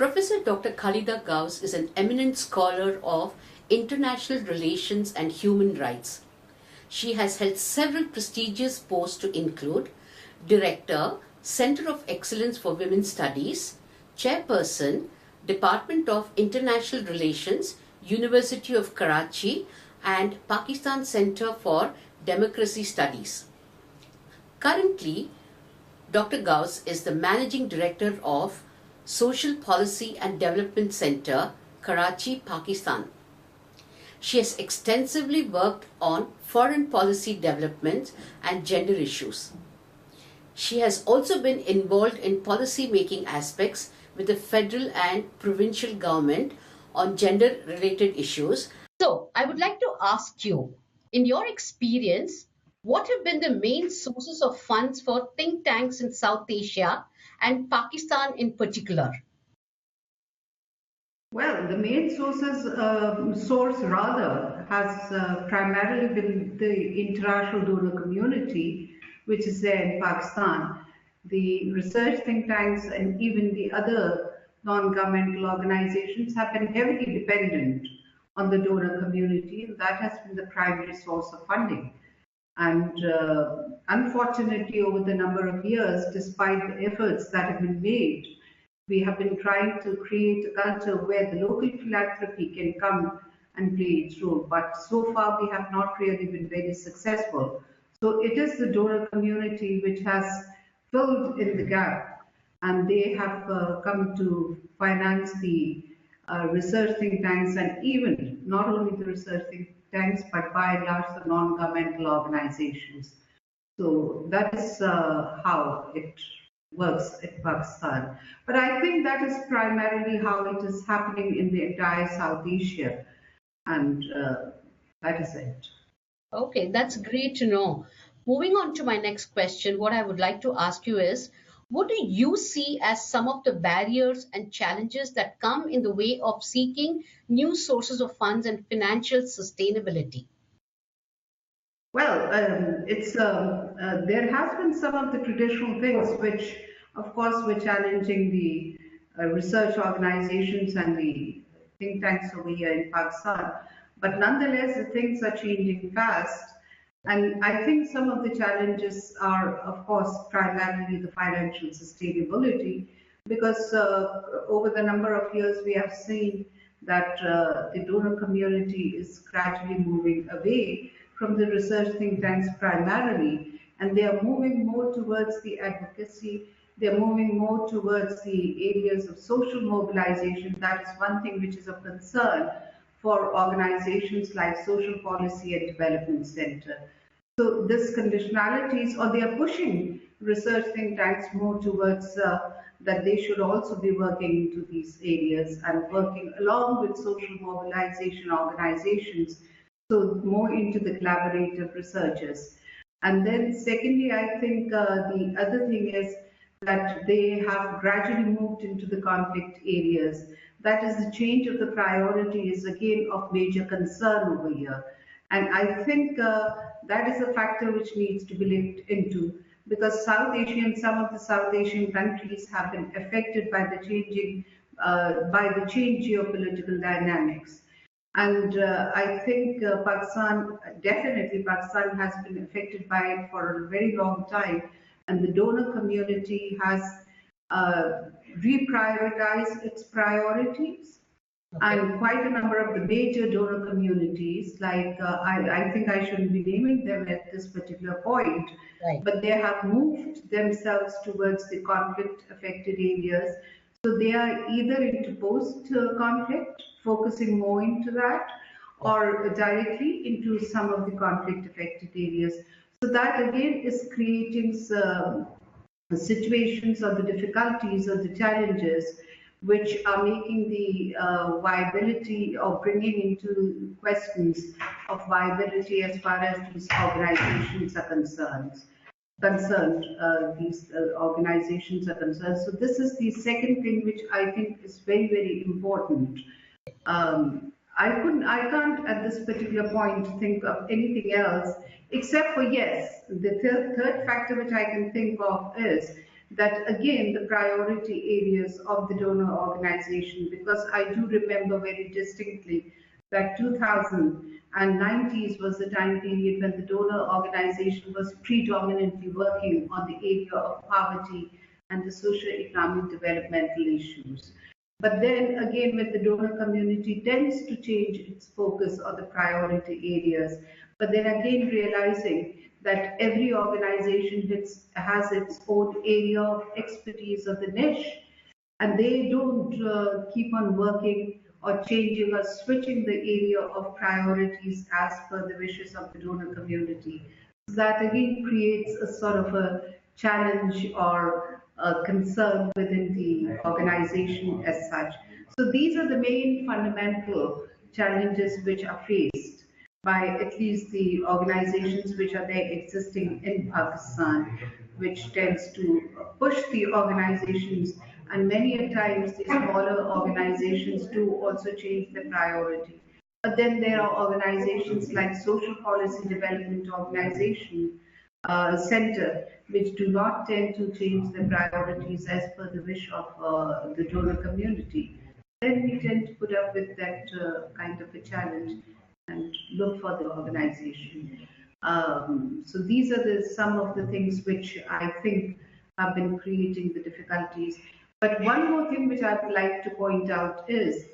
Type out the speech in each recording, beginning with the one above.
Professor Dr. Khalida Ghaus is an eminent scholar of international relations and human rights. She has held several prestigious posts to include Director, Center of Excellence for Women's Studies, Chairperson, Department of International Relations, University of Karachi, and Pakistan Center for Democracy Studies. Currently, Dr. Ghaus is the Managing Director of Social Policy and Development Center, Karachi, Pakistan. She has extensively worked on foreign policy development and gender issues. She has also been involved in policy making aspects with the federal and provincial government on gender related issues. So, I would like to ask you, in your experience, what have been the main sources of funds for think tanks in South Asia and Pakistan in particular? Well, the main source rather has primarily been the international donor community, which is there in Pakistan. The research think tanks and even the other non-governmental organizations have been heavily dependent on the donor community, and that has been the primary source of funding. And unfortunately, over the number of years, despite the efforts that have been made, we have been trying to create a culture where the local philanthropy can come and play its role. But so far, we have not really been very successful. So it is the donor community which has filled in the gap, and they have come to finance the research think tanks, and even not only the research think tanks, but by and large the non-governmental organizations. So that is how it works in Pakistan. But I think that is primarily how it is happening in the entire South Asia, and that is it. Okay, that's great to know. Moving on to my next question, what I would like to ask you is, what do you see as some of the barriers and challenges that come in the way of seeking new sources of funds and financial sustainability? Well, there has been some of the traditional things which, of course, were challenging the research organizations and the think tanks over here in Pakistan. But nonetheless, the things are changing fast. And I think some of the challenges are, of course, primarily the financial sustainability, because over the number of years we have seen that the donor community is gradually moving away from the research think tanks primarily, and they are moving more towards the advocacy, they're moving more towards the areas of social mobilization. That is one thing which is of concern for organizations like Social Policy and Development Center. So this conditionalities, or they are pushing research think tanks more towards that they should also be working into these areas and working along with social mobilization organizations, so more into the collaborative researchers. And then secondly, I think the other thing is that they have gradually moved into the conflict areas. That is, the change of the priority is again of major concern over here. And I think that is a factor which needs to be looked into, because South Asian, some of the South Asian countries have been affected by the changed geopolitical dynamics. And I think Pakistan has been affected by it for a very long time, and the donor community has reprioritized its priorities. Okay. And quite a number of the major donor communities, like I think I shouldn't be naming them at this particular point, right, but they have moved themselves towards the conflict-affected areas. So they are either into post-conflict, focusing more into that, or directly into some of the conflict-affected areas. So that again is creating some situations or the difficulties or the challenges which are making the viability or bringing into questions of viability as far as these organizations are concerned. These organizations are concerned. So this is the second thing which I think is very, very important. I can't at this particular point think of anything else except for, yes, the third factor which I can think of is that again the priority areas of the donor organization, because I do remember very distinctly that 2000 and 90s was the time period when the donor organization was predominantly working on the area of poverty and the socio-economic developmental issues. But then again, when the donor community tends to change its focus on the priority areas, but then again realizing that every organization has its own area of expertise of the niche, and they don't keep on working or changing or switching the area of priorities as per the wishes of the donor community. So that again creates a sort of a challenge or a concern within the organization as such. So these are the main fundamental challenges which are faced by at least the organizations which are there existing in Pakistan, which tends to push the organizations, and many a times the smaller organizations do also change the priority. But then there are organizations like Social Policy Development Organization Center, which do not tend to change the priorities as per the wish of the donor community. Then we tend to put up with that kind of a challenge and look for the organization. So these are some of the things which I think have been creating the difficulties. But one more thing which I would like to point out is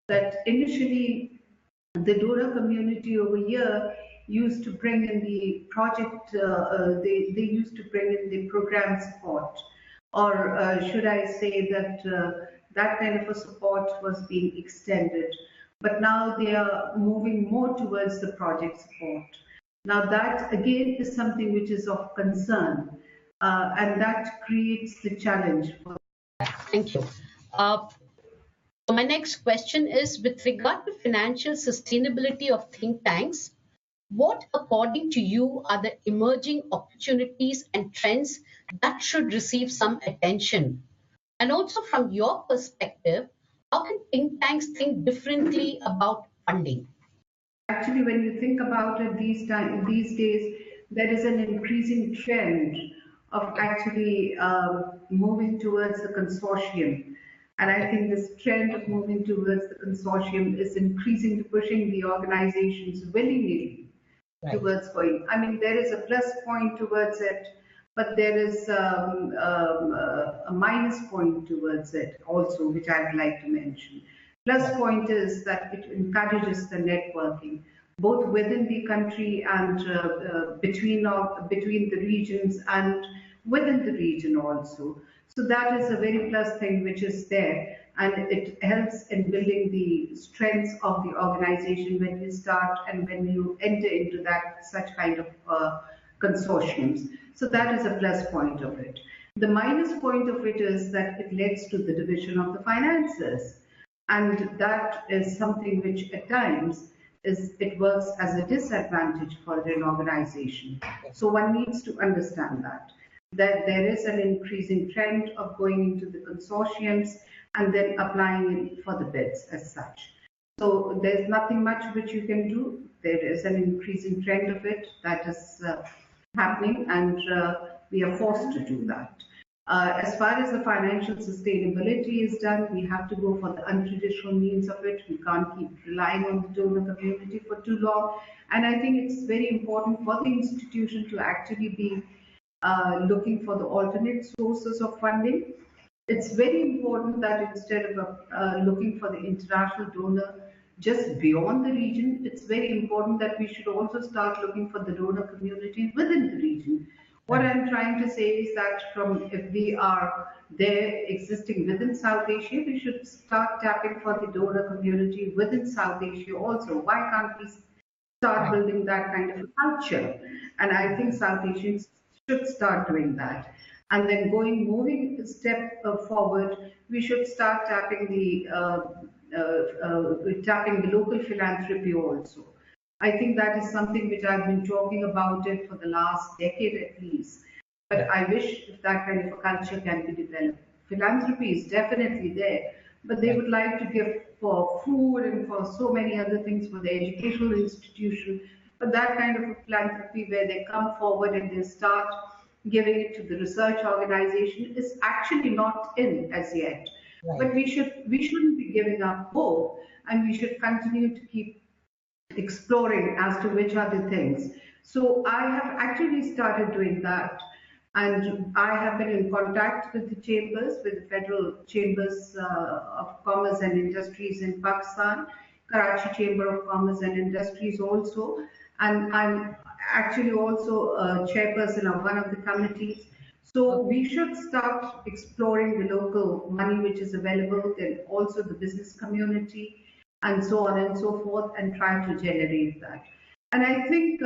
that initially the donor community over here used to bring in the project, they used to bring in the program support, or should I say that that kind of a support was being extended. But now they are moving more towards the project support. Now that again is something which is of concern, and that creates the challenge for. Thank you. So my next question is with regard to financial sustainability of think tanks. What, according to you, are the emerging opportunities and trends that should receive some attention? And also, from your perspective, how can think tanks think differently about funding? Actually, when you think about it, these days, there is an increasing trend of actually moving towards the consortium. And I think this trend of moving towards the consortium is increasingly pushing the organizations willingly towards going. I mean, there is a plus point towards it, but there is a minus point towards it also, which I'd like to mention. Plus point is that it encourages the networking, both within the country and between the regions and within the region also. So that is a very plus thing which is there, and it helps in building the strengths of the organization when you start and when you enter into that such kind of consortiums. So that is a plus point of it. The minus point of it is that it leads to the division of the finances, and that is something which at times it works as a disadvantage for an organization. So one needs to understand that there is an increasing trend of going into the consortiums and then applying it for the bids as such. So there's nothing much which you can do. There is an increasing trend of it that is happening, and we are forced to do that. As far as the financial sustainability is done, we have to go for the untraditional means of it. We can't keep relying on the donor community for too long. And I think it's very important for the institution to actually be looking for the alternate sources of funding. It's very important that instead of looking for the international donor just beyond the region, it's very important that we should also start looking for the donor community within the region. What I'm trying to say is that if we are there existing within South Asia, we should start tapping for the donor community within South Asia also. Why can't we start building that kind of a culture? And I think South Asians should start doing that. And then moving a step forward, we should start tapping the local philanthropy also. I think that is something which I've been talking about it for the last decade at least. But I wish if that kind of a culture can be developed. Philanthropy is definitely there, but they would like to give for food and for so many other things for the educational institution. But that kind of a philanthropy where they come forward and they start giving it to the research organization is actually not in as yet. Right. But we shouldn't be giving up hope, and we should continue to keep exploring as to which are the things. So I have actually started doing that. And I have been in contact with the chambers, with the federal chambers of commerce and industries in Pakistan, Karachi Chamber of Commerce and Industries also. And I'm actually also a chairperson of one of the committees. So we should start exploring the local money which is available, and also the business community, and so on and so forth, and try to generate that. And I think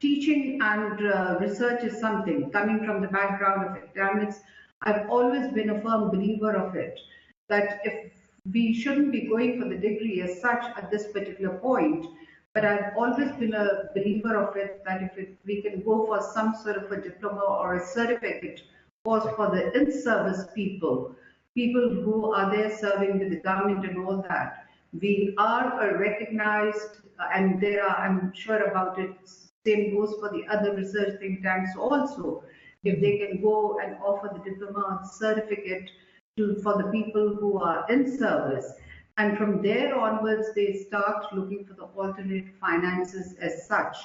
teaching and research is something coming from the background of academics. I've always been a firm believer of it, that if we shouldn't be going for the degree as such at this particular point, but I've always been a believer of it, that we can go for some sort of a diploma or a certificate course for the in-service people who are there serving with the government and all that. We are a recognized, and there are, I'm sure about it, same goes for the other research think tanks also. If they can go and offer the diploma or certificate for the people who are in service, and from there onwards, they start looking for the alternate finances as such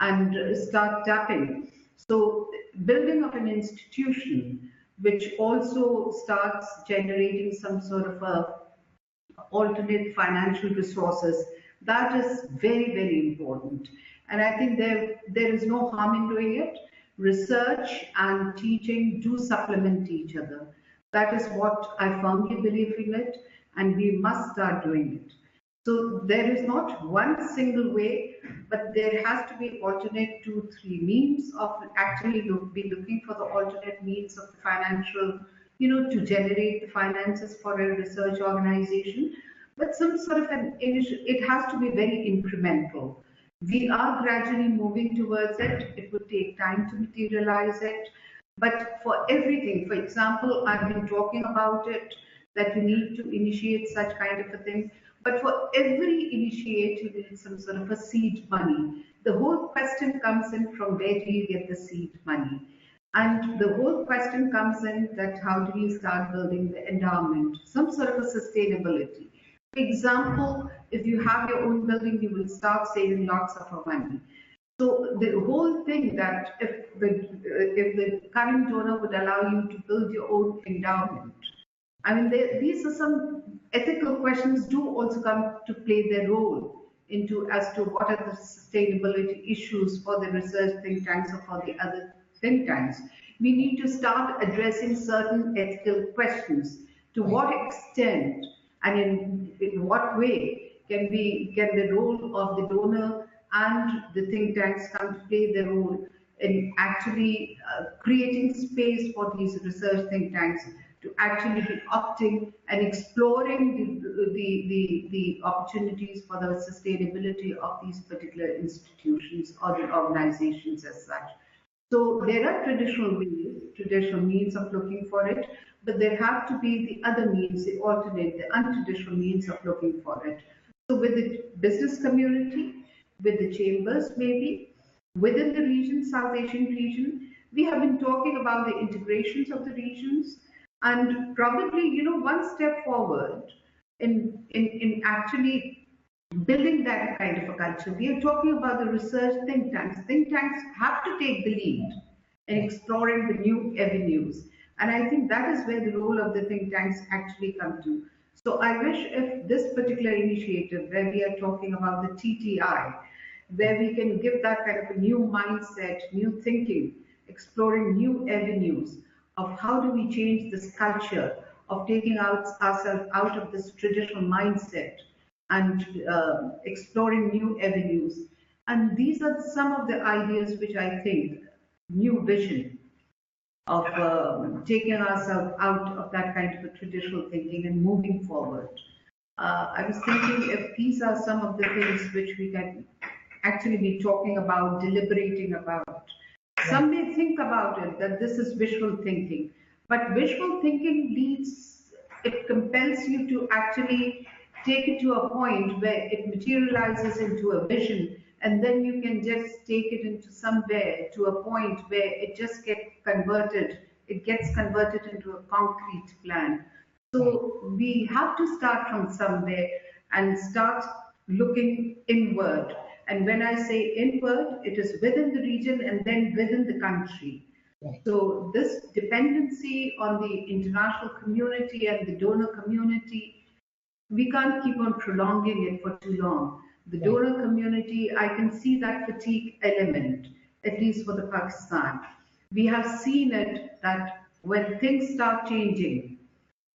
and start tapping. So, building of an institution which also starts generating some sort of a alternate financial resources, that is very, very important. And I think there is no harm in doing it. Research and teaching do supplement each other. That is what I firmly believe in it, and we must start doing it. So there is not one single way, but there has to be alternate 2, 3 means of actually be looking for the alternate means of the financial, to generate the finances for a research organization. But some sort of it has to be very incremental. We are gradually moving towards it. It will take time to materialize it. But for everything, for example, I've been talking about it, that we need to initiate such kind of a thing. But for every initiative, you need some sort of a seed money. The whole question comes in from where do you get the seed money? And the whole question comes in that how do you start building the endowment, some sort of a sustainability. For example, if you have your own building, you will start saving lots of money. So the whole thing that if the current donor would allow you to build your own endowment, I mean, these are some ethical questions do also come to play their role into as to what are the sustainability issues for the research think tanks or for the other think tanks. We need to start addressing certain ethical questions. To what extent and in what way can the role of the donor and the think tanks come to play their role in actually creating space for these research think tanks to actually be opting and exploring the opportunities for the sustainability of these particular institutions or the organizations as such. So there are traditional ways, traditional means of looking for it, but there have to be the other means, the alternate, the untraditional means of looking for it. So with the business community, with the chambers maybe, within the region, South Asian region, we have been talking about the integrations of the regions, and probably, one step forward in actually building that kind of a culture. We are talking about the research think tanks. Think tanks have to take the lead in exploring the new avenues. And I think that is where the role of the think tanks actually come to. So I wish if this particular initiative, where we are talking about the TTI, where we can give that kind of a new mindset, new thinking, exploring new avenues of how do we change this culture of taking ourselves out of this traditional mindset and exploring new avenues. And these are some of the ideas which I think, new vision of taking ourselves out of that kind of a traditional thinking and moving forward. I was thinking if these are some of the things which we can actually be talking about, deliberating about. Some may think about it that this is wishful thinking, but wishful thinking it compels you to actually take it to a point where it materializes into a vision and then you can just take it into somewhere to a point where it gets converted into a concrete plan. Right. So we have to start from somewhere and start looking inward. And when I say inward, it is within the region and then within the country. Right. So this dependency on the international community and the donor community, we can't keep on prolonging it for too long. The Right. donor community, I can see that fatigue element, at least for the Pakistan. We have seen it that when things start changing,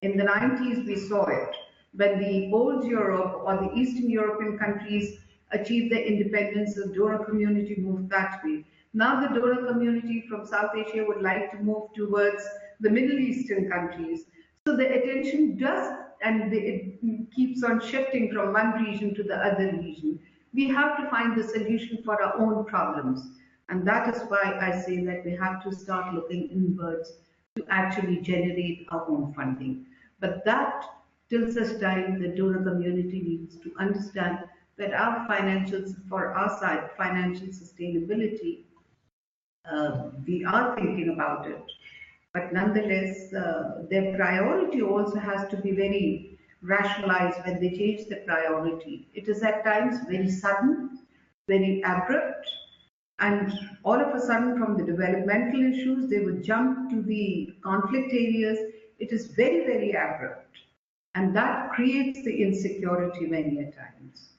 in the 90s, we saw it when the old Europe or the Eastern European countries achieved their independence, the donor community moved that way. Now, the donor community from South Asia would like to move towards the Middle Eastern countries. So the attention does, and it keeps on shifting from one region to the other region. We have to find the solution for our own problems. And that is why I say that we have to start looking inwards to actually generate our own funding. But that, till such time, the donor community needs to understand that our financials, for our side, financial sustainability, we are thinking about it. But nonetheless, their priority also has to be very rationalized when they change the priority. It is at times very sudden, very abrupt, and all of a sudden, from the developmental issues, they would jump to the conflict areas. It is very, very abrupt. And that creates the insecurity many a times.